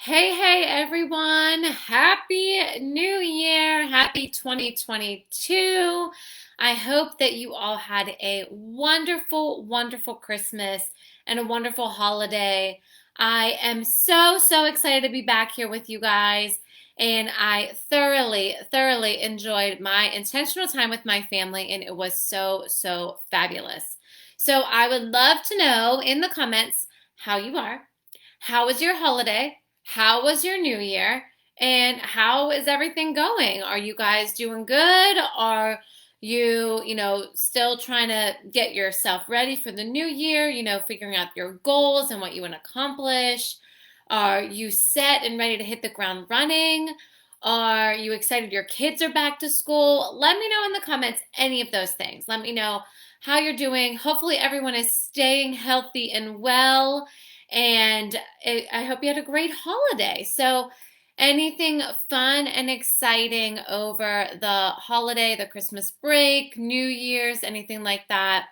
Hey, everyone. Happy New Year. Happy 2022. I hope that you all had a wonderful Christmas and a wonderful holiday. I am so excited to be back here with you guys. And I thoroughly enjoyed my intentional time with my family, and it was so fabulous. So I would love to know in the comments how you are. How was your holiday? How was your new year? And how is everything going? Are you guys doing good? Are you, still trying to get yourself ready for the new year, figuring out your goals and what you want to accomplish? Are you set and ready to hit the ground running? Are you excited your kids are back to school? Let me know in the comments any of those things. Let me know how you're doing. Hopefully, everyone is staying healthy and well. And I hope you had a great holiday. So, anything fun and exciting over the holiday, the Christmas break, New Year's, anything like that?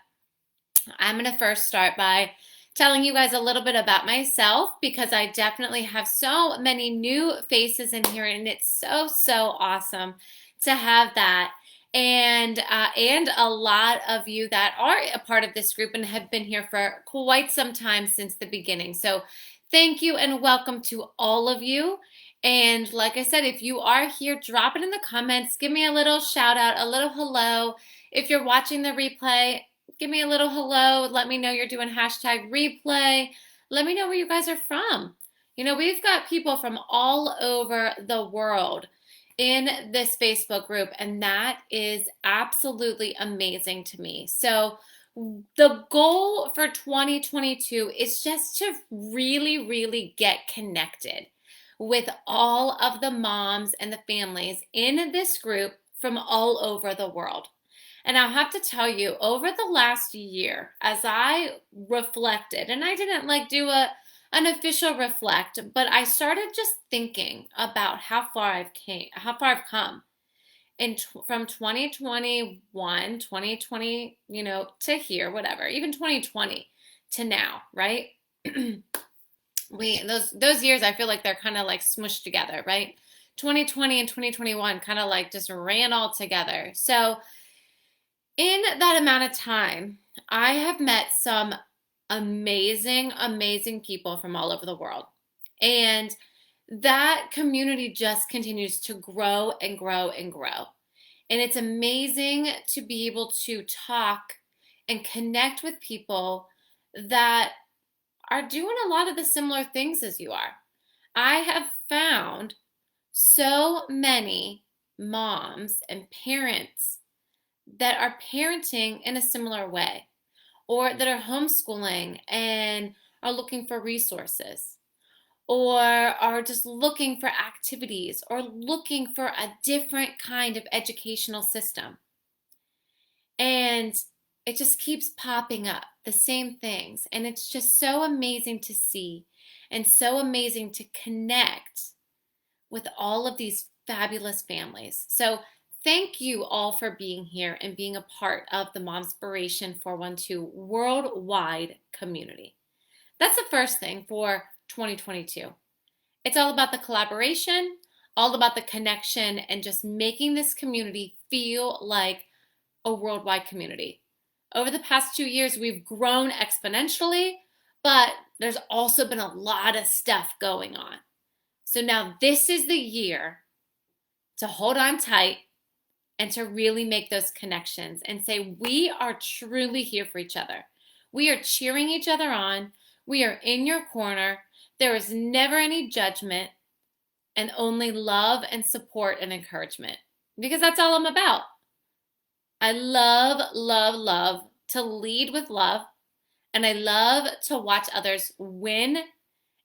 I'm going to first start by telling you guys a little bit about myself because I definitely have so many new faces in here, and it's so awesome to have that. And a lot of you that are a part of this group and have been here for quite some time since the beginning. So thank you and welcome to all of you. And like I said, if you are here, drop it in the comments. Give me a little shout out, a little hello. If you're watching the replay, give me a little hello. Let me know you're doing hashtag replay. Let me know where you guys are from. We've got people from all over the world in this Facebook group, and that is absolutely amazing to me. So the goal for 2022 is just to really get connected with all of the moms and the families in this group from all over the world. And I'll have to tell you, over the last year, as I reflected, and I didn't do an official reflect, but I started just thinking about how far I've come from 2021, 2020, to here, whatever, even 2020 to now, right? Those years, I feel like they're kind of like smushed together, right? 2020 and 2021 kind of like just ran all together. So in that amount of time, I have met some amazing people from all over the world. And that community just continues to grow and grow and grow. And it's amazing to be able to talk and connect with people that are doing a lot of the similar things as you are. I have found so many moms and parents that are parenting in a similar way, or that are homeschooling and are looking for resources, or are just looking for activities, or looking for a different kind of educational system. And it just keeps popping up, the same things. And it's just so amazing to see and so amazing to connect with all of these fabulous families. So thank you all for being here and being a part of the Momspiration 412 worldwide community. That's the first thing for 2022. It's all about the collaboration, all about the connection, and just making this community feel like a worldwide community. Over the past 2 years, we've grown exponentially, but there's also been a lot of stuff going on. So now this is the year to hold on tight and to really make those connections and say, we are truly here for each other. We are cheering each other on. We are in your corner. There is never any judgment, and only love and support and encouragement, because that's all I'm about. I love to lead with love, and I love to watch others win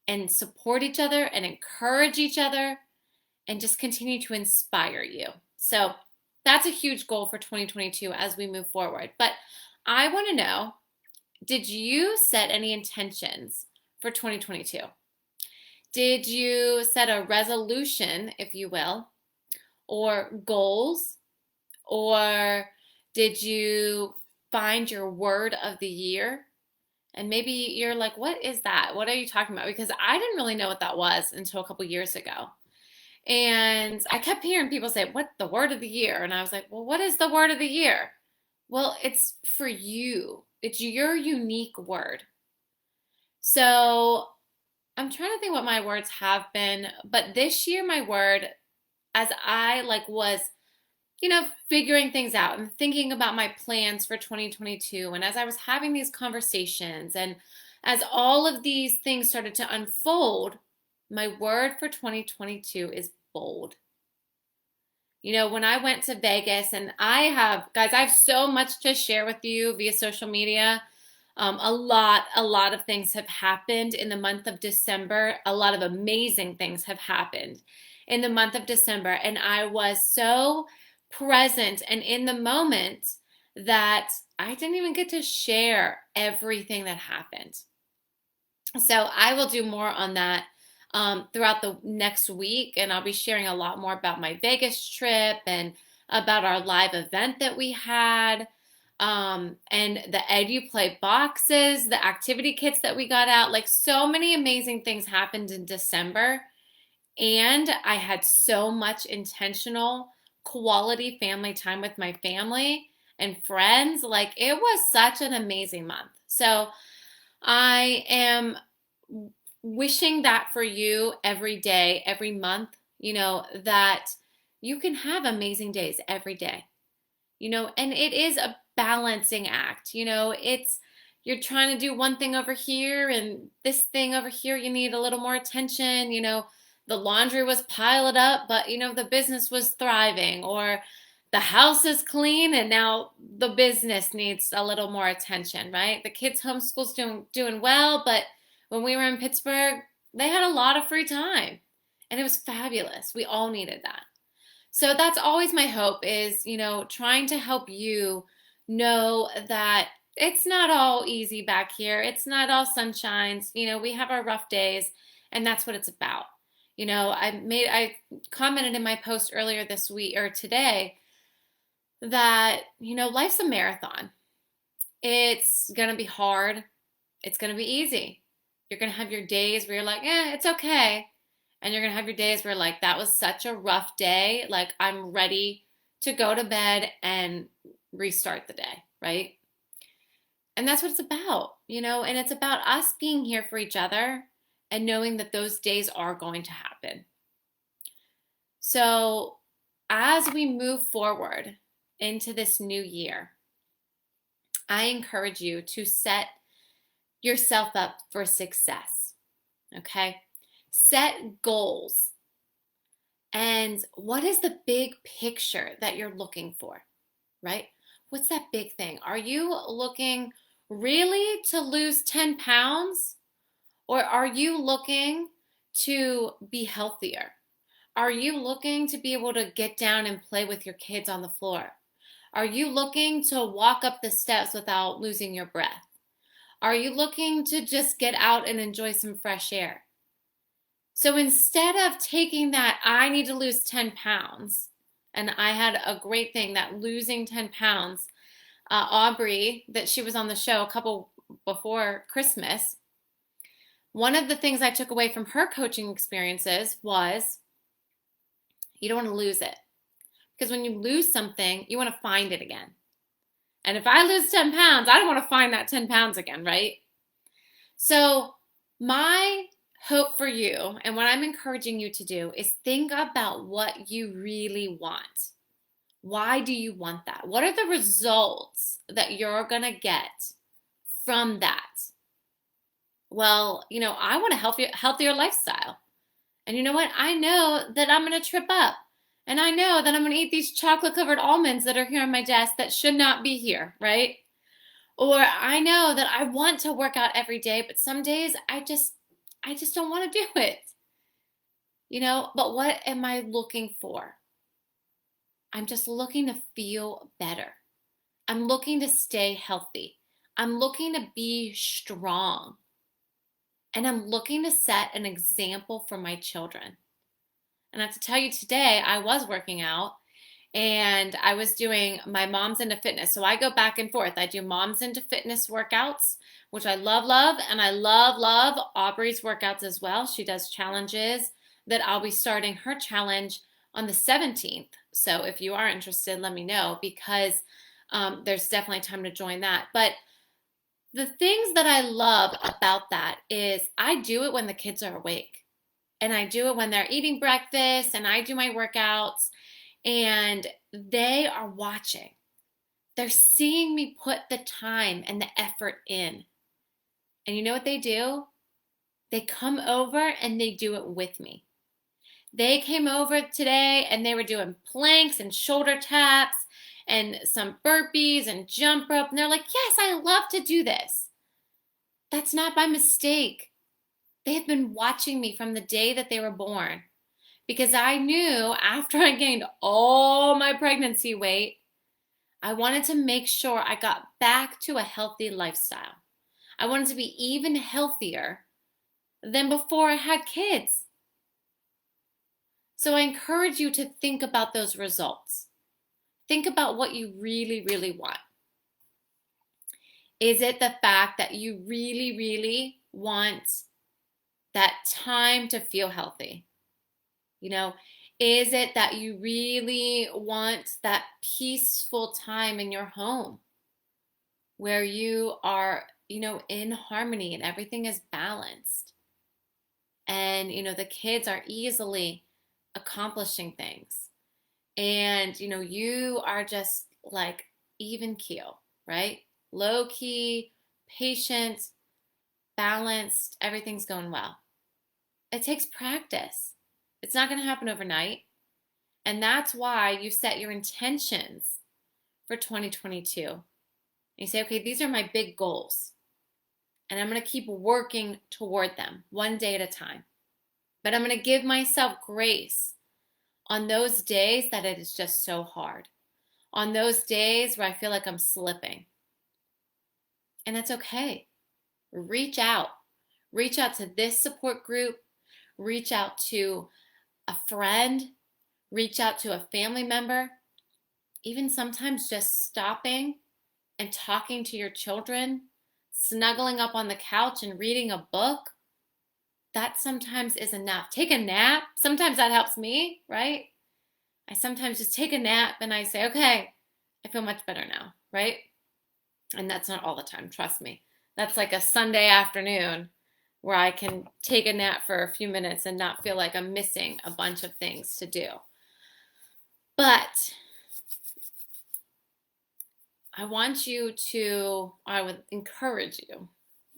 and support each other and encourage each other and just continue to inspire you. So that's a huge goal for 2022 as we move forward. But I want to know, did you set any intentions for 2022? Did you set a resolution, if you will, or goals? Or did you find your word of the year And maybe you're like, what is that? What are you talking about? Because I didn't really know what that was until a couple years ago. And I kept hearing people say, what the word of the year? And I was like, well, what is the word of the year? Well, it's for you. It's your unique word. So I'm trying to think what my words have been, but this year my word, as I was, figuring things out and thinking about my plans for 2022, and as I was having these conversations, and as all of these things started to unfold, my word for 2022 is bold. When I went to Vegas, and guys, I have so much to share with you via social media. A lot of things have happened in the month of December. A lot of amazing things have happened in the month of December. And I was so present and in the moment that I didn't even get to share everything that happened. So I will do more on that throughout the next week, and I'll be sharing a lot more about my Vegas trip and about our live event that we had, and the EduPlay boxes, the activity kits that we got out. Like, so many amazing things happened in December, and I had so much intentional quality family time with my family and friends. Like, it was such an amazing month. So I am wishing that for you every day, every month, that you can have amazing days every day, and it is a balancing act. You're trying to do one thing over here and this thing over here, you need a little more attention. The laundry was piled up, but the business was thriving, or the house is clean and now the business needs a little more attention, right? The kids' homeschool's doing well, but when we were in Pittsburgh, they had a lot of free time, and it was fabulous. We all needed that. So that's always my hope, is, trying to help you know that it's not all easy back here. It's not all sunshines. We have our rough days, and that's what it's about. I commented in my post earlier this week, or today, that, life's a marathon. It's going to be hard. It's going to be easy. You're going to have your days where you're like, it's okay. And you're going to have your days where, like, that was such a rough day. Like, I'm ready to go to bed and restart the day, right? And that's what it's about, and it's about us being here for each other and knowing that those days are going to happen. So as we move forward into this new year, I encourage you to set yourself up for success, okay? Set goals. And what is the big picture that you're looking for, right? What's that big thing? Are you looking really to lose 10 pounds? Or are you looking to be healthier? Are you looking to be able to get down and play with your kids on the floor? Are you looking to walk up the steps without losing your breath? Are you looking to just get out and enjoy some fresh air? So instead of taking that, I need to lose 10 pounds, and I had a great thing that losing 10 pounds, Aubrey, that she was on the show a couple before Christmas, one of the things I took away from her coaching experiences was, you don't want to lose it. Because when you lose something, you want to find it again. And if I lose 10 pounds, I don't want to find that 10 pounds again, right? So my hope for you, and what I'm encouraging you to do, is think about what you really want. Why do you want that? What are the results that you're going to get from that? Well, I want a healthier lifestyle. And you know what? I know that I'm going to trip up. And I know that I'm going to eat these chocolate-covered almonds that are here on my desk that should not be here, right? Or I know that I want to work out every day, but some days I just don't want to do it. But what am I looking for? I'm just looking to feel better. I'm looking to stay healthy. I'm looking to be strong. And I'm looking to set an example for my children. And I have to tell you, today I was working out, and I was doing my Moms into Fitness. So I go back and forth. I do Moms into Fitness workouts, which I love, and I love Aubrey's workouts as well. She does challenges that I'll be starting her challenge on the 17th. So if you are interested, let me know, because there's definitely time to join that. But the things that I love about that is I do it when the kids are awake, and I do it when they're eating breakfast, and I do my workouts, and they are watching. They're seeing me put the time and the effort in. And you know what they do? They come over and they do it with me. They came over today and they were doing planks and shoulder taps and some burpees and jump rope. And they're like, yes, I love to do this. That's not by mistake. They have been watching me from the day that they were born, because I knew after I gained all my pregnancy weight, I wanted to make sure I got back to a healthy lifestyle. I wanted to be even healthier than before I had kids. So I encourage you to think about those results. Think about what you really want. Is it the fact that you really want that time to feel healthy? Is it that you really want that peaceful time in your home where you are, in harmony and everything is balanced? And, the kids are easily accomplishing things. And, you are just like even keel, right? Low key, patient, balanced, everything's going well. It takes practice. It's not going to happen overnight. And that's why you set your intentions for 2022. And you say, okay, these are my big goals. And I'm going to keep working toward them one day at a time. But I'm going to give myself grace on those days that it is just so hard. On those days where I feel like I'm slipping. And that's okay. Reach out. Reach out to this support group. Reach out to a friend. Reach out to a family member. Even sometimes just stopping and talking to your children, snuggling up on the couch and reading a book. That sometimes is enough. Take a nap. Sometimes that helps me, right? I sometimes just take a nap and I say, okay, I feel much better now, right? And that's not all the time, trust me. That's like a Sunday afternoon where I can take a nap for a few minutes and not feel like I'm missing a bunch of things to do. But I would encourage you.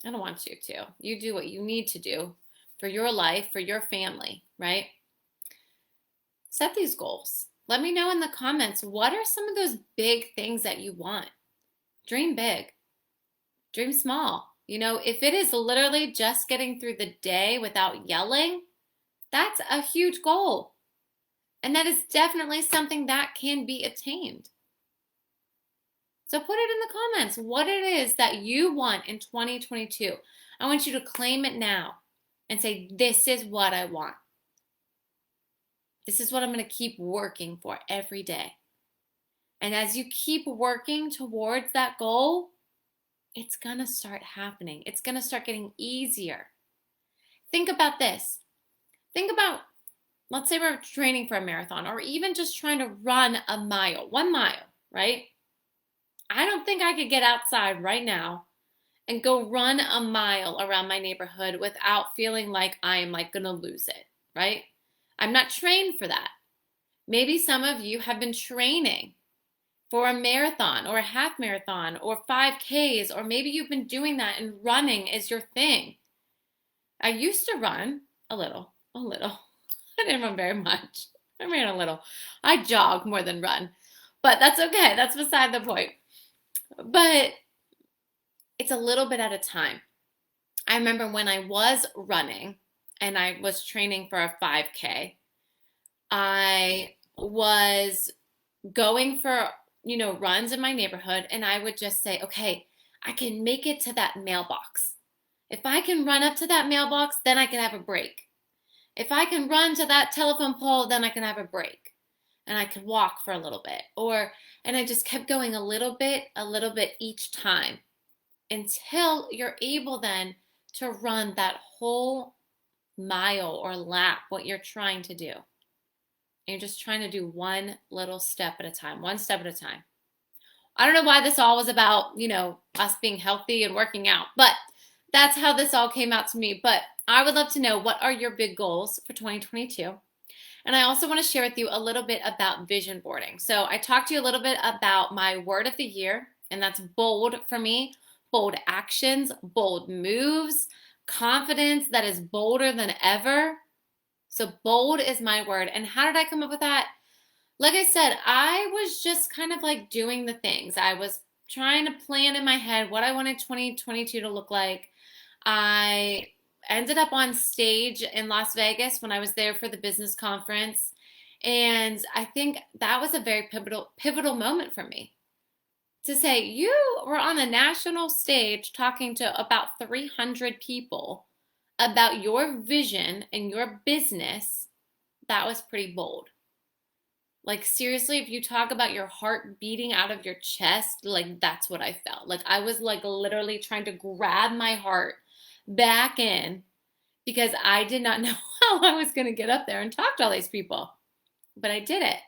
I don't want you to. You do what you need to do for your life, for your family, right? Set these goals. Let me know in the comments, what are some of those big things that you want? Dream big. Dream small. If it is literally just getting through the day without yelling, that's a huge goal. And that is definitely something that can be attained. So put it in the comments what it is that you want in 2022. I want you to claim it now and say, this is what I want. This is what I'm going to keep working for every day. And as you keep working towards that goal, it's going to start happening. It's going to start getting easier. Think about this. Think about, let's say we're training for a marathon, or even just trying to run a mile, 1 mile, right? I don't think I could get outside right now and go run a mile around my neighborhood without feeling like I'm going to lose it, right? I'm not trained for that. Maybe some of you have been training for a marathon or a half marathon or 5Ks, or maybe you've been doing that and running is your thing. I used to run a little. I didn't run very much. I ran a little. I jog more than run, but that's okay. That's beside the point. But it's a little bit at a time. I remember when I was running and I was training for a 5K, I was going for, runs in my neighborhood, and I would just say, okay, I can make it to that mailbox. If I can run up to that mailbox, then I can have a break. If I can run to that telephone pole, then I can have a break. and I could walk for a little bit, and I just kept going a little bit each time until you're able then to run that whole mile or lap, what you're trying to do. And you're just trying to do one little step at a time, one step at a time. I don't know why this all was about, us being healthy and working out, but that's how this all came out to me. But I would love to know, what are your big goals for 2022? And I also want to share with you a little bit about vision boarding. So I talked to you a little bit about my word of the year, and that's bold for me. Bold actions, bold moves, confidence that is bolder than ever. So bold is my word. And how did I come up with that? Like I said, I was just kind of like doing the things. I was trying to plan in my head what I wanted 2022 to look like. I ended up on stage in Las Vegas when I was there for the business conference. And I think that was a very pivotal moment for me to say, you were on a national stage talking to about 300 people about your vision and your business. That was pretty bold. Like, seriously, if you talk about your heart beating out of your chest, like, that's what I felt. Like, I was like literally trying to grab my heart back in because I did not know how I was going to get up there and talk to all these people. But I did it.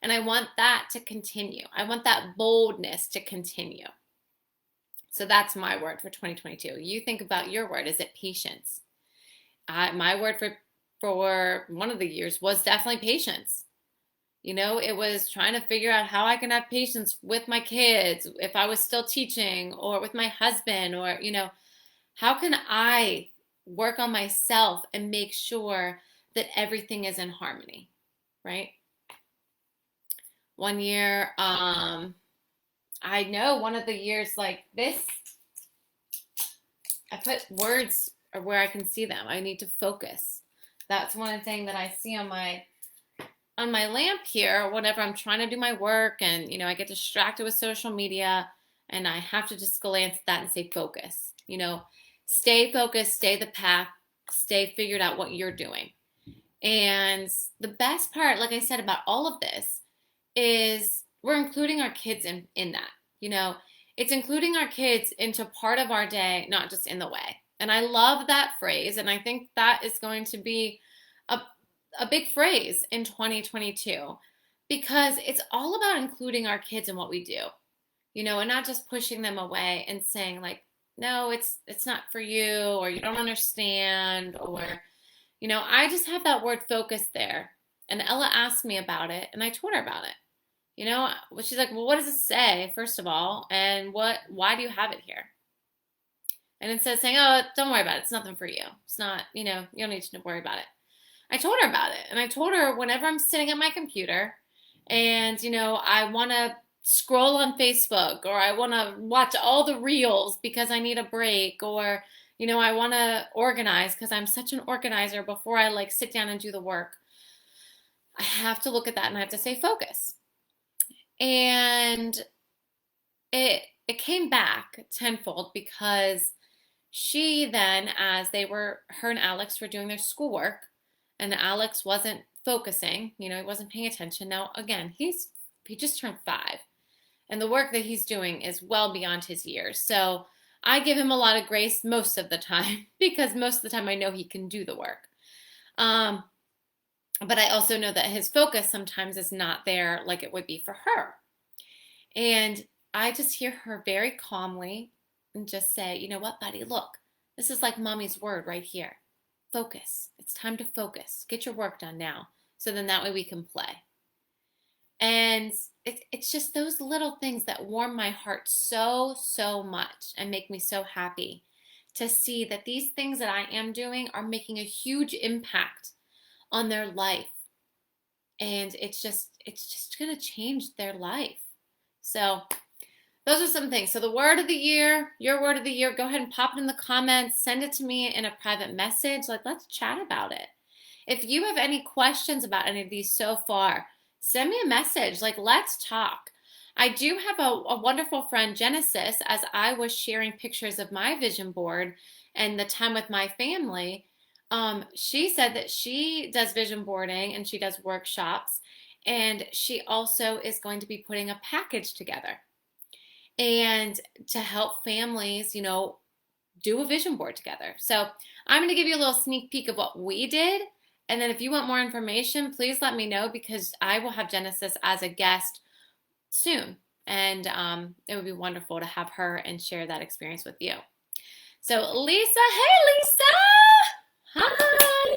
And I want that to continue. I want that boldness to continue. So that's my word for 2022. You think about your word. Is it patience? My word for one of the years was definitely patience. It was trying to figure out how I can have patience with my kids, if I was still teaching, or with my husband, or, how can I work on myself and make sure that everything is in harmony, right? One year, I know one of the years like this, I put words where I can see them. I need to focus. That's one thing that I see on my lamp here whenever I'm trying to do my work, and I get distracted with social media, and I have to just glance at that and say focus. Stay focused, stay the path, stay figured out what you're doing. And the best part, like I said, about all of this is we're including our kids in that. It's including our kids into part of our day, not just in the way. And I love that phrase, and I think that is going to be a big phrase in 2022, because it's all about including our kids in what we do, and not just pushing them away and saying like, no, it's not for you, or you don't understand, or, I just have that word focus there. And Ella asked me about it, and I told her about it. She's like, well, what does it say, first of all, and why do you have it here? And instead of saying, oh, don't worry about it, it's nothing for you, it's not, you don't need to worry about it, I told her about it. And I told her, whenever I'm sitting at my computer and, I want to scroll on Facebook, or I want to watch all the reels because I need a break, or, I want to organize because I'm such an organizer before I like sit down and do the work, I have to look at that and I have to say focus. And it came back tenfold, because she then, as her and Alex were doing their schoolwork, and Alex wasn't focusing, he wasn't paying attention. Now, again, he just turned 5, and the work that he's doing is well beyond his years. So I give him a lot of grace most of the time, because most of the time I know he can do the work. But I also know that his focus sometimes is not there like it would be for her. And I just hear her very calmly and just say, you know what, buddy, look, this is like mommy's word right here. Focus. It's time to focus. Get your work done now. So then that way we can play. And it's just those little things that warm my heart so, so much and make me so happy to see that these things that I am doing are making a huge impact on their life. And it's just going to change their life. So those are some things. So the word of the year, your word of the year, go ahead and pop it in the comments. Send it to me in a private message. Like, let's chat about it. If you have any questions about any of these so far, send me a message. Like, let's talk. I do have a wonderful friend, Genesis, as I was sharing pictures of my vision board and the time with my family. She said that she does vision boarding and she does workshops, and she also is going to be putting a package together and to help families, do a vision board together. So I'm going to give you a little sneak peek of what we did. And then if you want more information, please let me know, because I will have Genesis as a guest soon. And it would be wonderful to have her and share that experience with you. So Lisa, hey Lisa! Hi!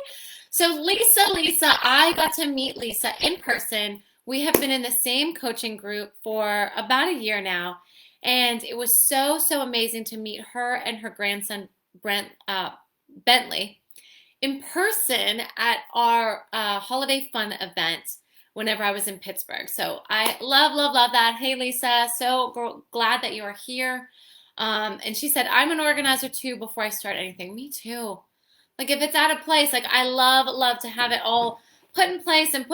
So Lisa, I got to meet Lisa in person. We have been in the same coaching group for about a year now. And it was so amazing to meet her and her grandson, Bentley, in person at our holiday fun event whenever I was in Pittsburgh. So I love that. Hey, Lisa, so glad that you are here. And she said, I'm an organizer too before I start anything. Me too. Like if it's out of place, like I love to have it all put in place and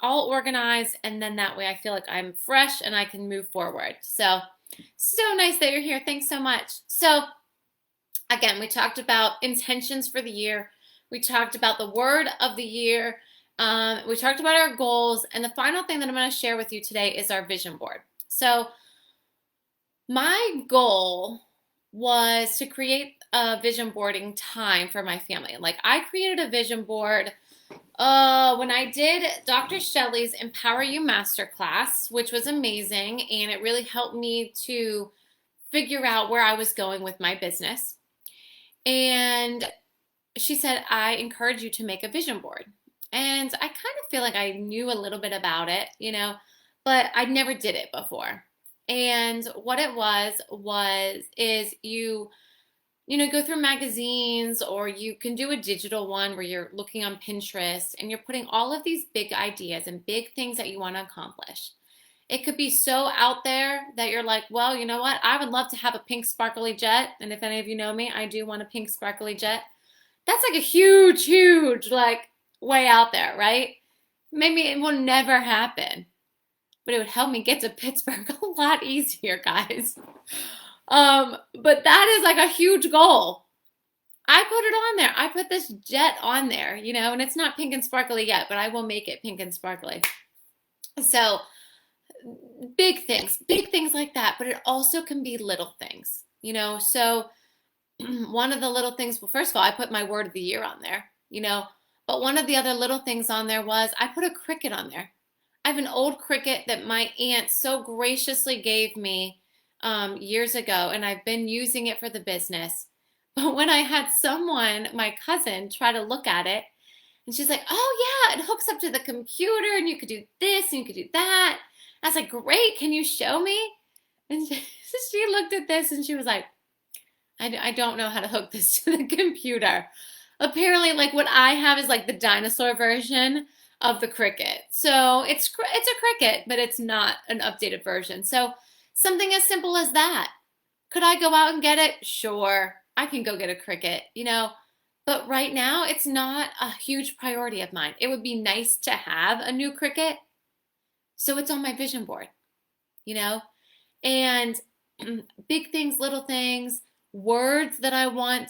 all organized. And then that way I feel like I'm fresh and I can move forward. So nice that you're here. Thanks so much. So again, we talked about intentions for the year. We talked about the word of the year. We talked about our goals. And the final thing that I'm going to share with you today is our vision board. So my goal was to create a vision boarding time for my family. Like I created a vision board when I did Dr. Shelley's Empower You Masterclass, which was amazing. And it really helped me to figure out where I was going with my business. And she said, I encourage you to make a vision board. And I kind of feel like I knew a little bit about it, but I never did it before. And what it is you go through magazines, or you can do a digital one where you're looking on Pinterest and you're putting all of these big ideas and big things that you want to accomplish. It could be so out there that you're like, well, you know what? I would love to have a pink sparkly jet. And if any of you know me, I do want a pink sparkly jet. That's like a huge, like way out there, right? Maybe it will never happen, but it would help me get to Pittsburgh a lot easier, guys. But that is like a huge goal. I put it on there. I put this jet on there, and it's not pink and sparkly yet, but I will make it pink and sparkly. So big things like that, but it also can be little things, so one of the little things, well, first of all, I put my word of the year on there, but one of the other little things on there was I put a Cricut on there. I have an old Cricut that my aunt so graciously gave me years ago, and I've been using it for the business. But when I had someone, my cousin, try to look at it, and she's like, oh yeah, it hooks up to the computer, and you could do this, and you could do that. I was like, great, can you show me? And she looked at this, and she was like, I don't know how to hook this to the computer. Apparently, like what I have is like the dinosaur version of the Cricut. So it's a Cricut, but it's not an updated version. So something as simple as that. Could I go out and get it? Sure, I can go get a Cricut, But right now, it's not a huge priority of mine. It would be nice to have a new Cricut, so it's on my vision board, And big things, little things, words that I want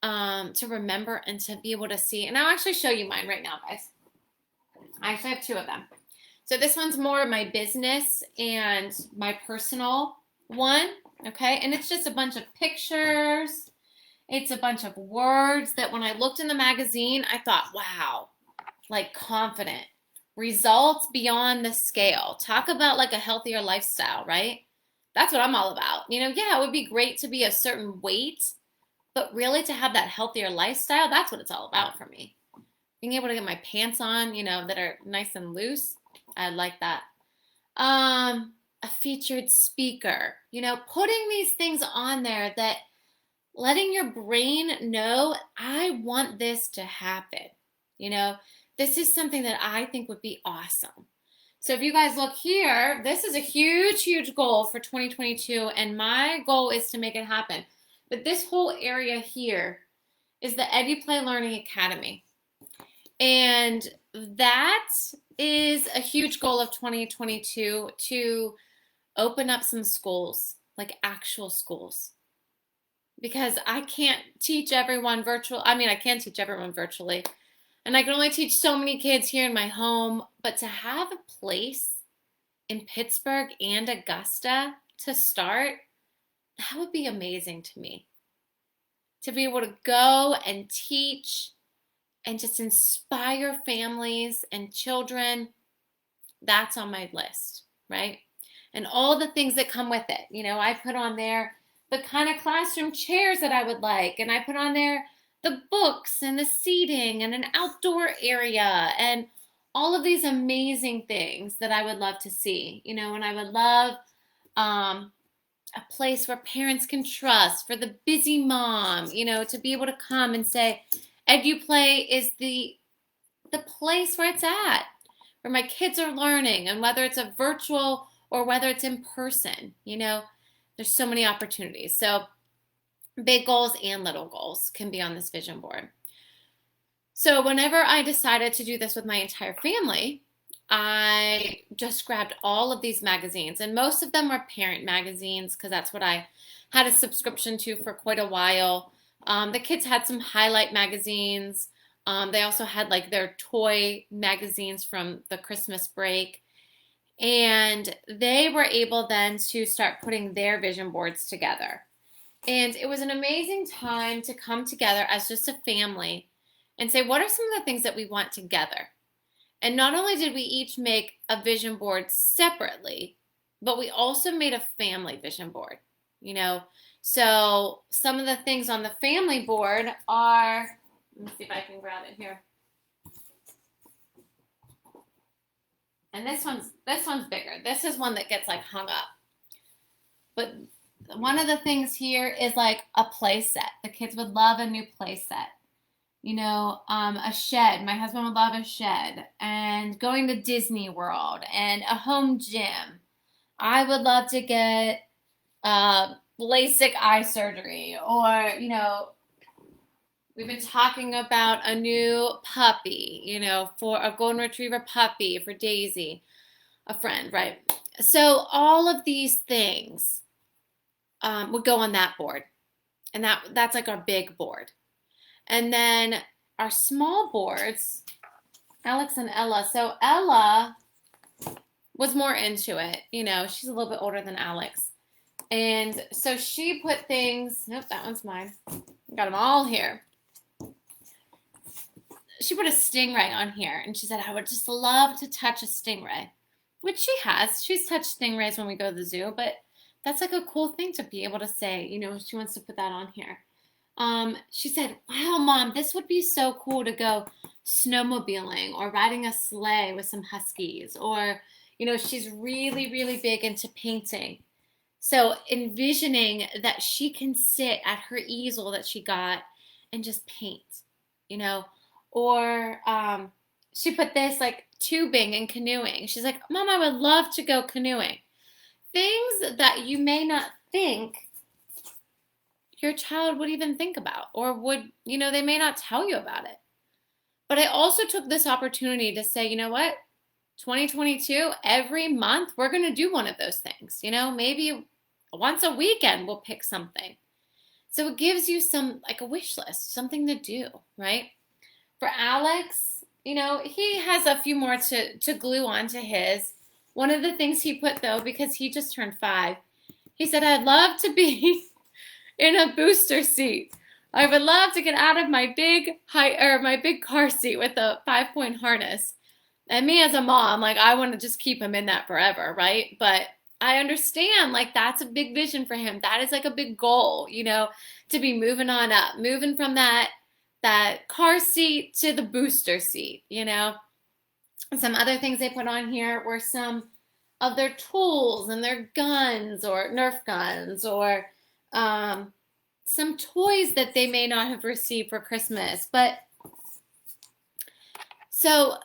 to remember and to be able to see. And I'll actually show you mine right now, guys. I actually have two of them. So this one's more my business and my personal one, okay? And it's just a bunch of pictures. It's a bunch of words that when I looked in the magazine, I thought, wow, like confident. Results beyond the scale. Talk about like a healthier lifestyle, right? That's what I'm all about. Yeah, it would be great to be a certain weight, but really to have that healthier lifestyle, that's what it's all about for me. Being able to get my pants on, that are nice and loose. I like that. A featured speaker, putting these things on there, that letting your brain know, I want this to happen. This is something that I think would be awesome. So if you guys look here, this is a huge goal for 2022, and my goal is to make it happen. But this whole area here is the EduPlay Learning Academy. And that is a huge goal of 2022, to open up some schools, like actual schools. because I can't teach everyone virtual. I mean, I can teach everyone virtually, and I can only teach so many kids here in my home. But to have a place in Pittsburgh and Augusta to start, that would be amazing to me. To be able to go and teach and just inspire families and children, that's on my list, right? And all the things that come with it. You know, I put on there the kind of classroom chairs that I would like, and I put on there the books and the seating and an outdoor area and all of these amazing things that I would love to see, you know, and I would love um, a place where parents can trust for the busy mom, you know, to be able to come and say, EduPlay is the place where it's at, where my kids are learning, and whether it's a virtual or whether it's in person, you know, there's so many opportunities. So big goals and little goals can be on this vision board. So whenever I decided to do this with my entire family, I just grabbed all of these magazines, and most of them were parent magazines because that's what I had a subscription to for quite a while. The kids had some highlight magazines. They also had like their toy magazines from the Christmas break. And they were able then to start putting their vision boards together. And it was an amazing time to come together as just a family and say, what are some of the things that we want together? And not only did we each make a vision board separately, but we also made a family vision board, you know. So some of the things on the family board are, let me see if I can grab it here. And this one's bigger. This is one that gets like hung up. But one of the things here is like a play set. The kids would love a new play set. You know, a shed. My husband would love a shed. And going to Disney World and a home gym. I would love to get LASIK eye surgery, or, you know, we've been talking about a new puppy, you know, for a golden retriever puppy for Daisy, a friend, right? So all of these things would go on that board. And that's like our big board. And then our small boards, Alex and Ella. So Ella was more into it. You know, she's a little bit older than Alex. And so she put things, nope, that one's mine. Got them all here. She put a stingray on here, and she said, I would just love to touch a stingray, which she has. She's touched stingrays when we go to the zoo, but that's like a cool thing to be able to say, you know, she wants to put that on here. She said, wow, Mom, this would be so cool to go snowmobiling or riding a sleigh with some huskies, or, you know, she's really, really big into painting. So envisioning that she can sit at her easel that she got and just paint, you know. Or she put this like tubing and canoeing. She's like, Mom, I would love to go canoeing. Things that you may not think your child would even think about, or would, you know, they may not tell you about it. But I also took this opportunity to say, you know what, 2022, every month we're going to do one of those things. You know, maybe once a weekend we'll pick something. So it gives you some, like a wish list, something to do, right? For Alex, you know, he has a few more to glue onto his. One of the things he put, though, because he just turned 5, he said, I'd love to be in a booster seat. I would love to get out of my big car seat with a 5-point harness. And me as a mom, like, I want to just keep him in that forever, right? But I understand, like, that's a big vision for him. That is like a big goal, you know, to be moving on up, moving from that car seat to the booster seat, you know. Some other things they put on here were some of their tools and their guns, or Nerf guns, or some toys that they may not have received for Christmas. But so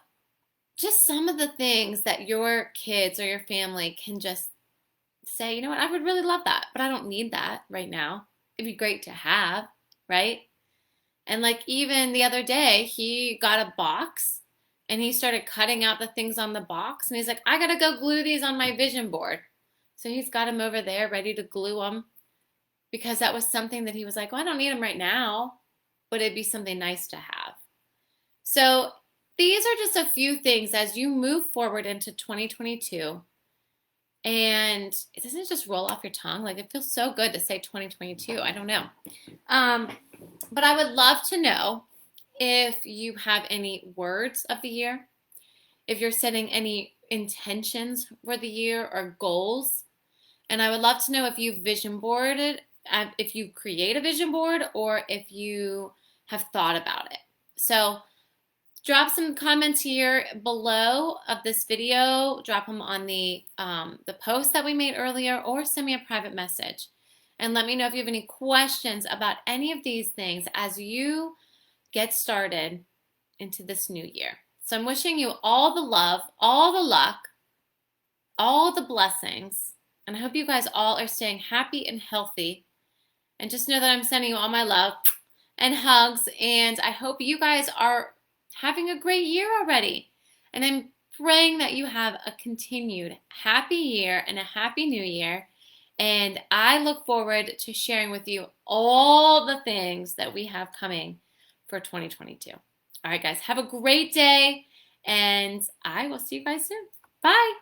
just some of the things that your kids or your family can just say, you know what, I would really love that, but I don't need that right now. It'd be great to have, right? And like even the other day, he got a box and he started cutting out the things on the box. And he's like, I got to go glue these on my vision board. So he's got them over there ready to glue them because that was something that he was like, well, I don't need them right now, but it'd be something nice to have. So these are just a few things as you move forward into 2022. And it doesn't just roll off your tongue. Like, it feels so good to say 2022. I don't know. But I would love to know if you have any words of the year, if you're setting any intentions for the year or goals. And I would love to know if you vision boarded, if you create a vision board, or if you have thought about it. So drop some comments here below of this video. Drop them on the post that we made earlier, or send me a private message. And let me know if you have any questions about any of these things as you get started into this new year. So I'm wishing you all the love, all the luck, all the blessings. And I hope you guys all are staying happy and healthy. And just know that I'm sending you all my love and hugs. And I hope you guys are having a great year already. And I'm praying that you have a continued happy year and a happy new year. And I look forward to sharing with you all the things that we have coming for 2022. All right, guys, have a great day. And I will see you guys soon. Bye.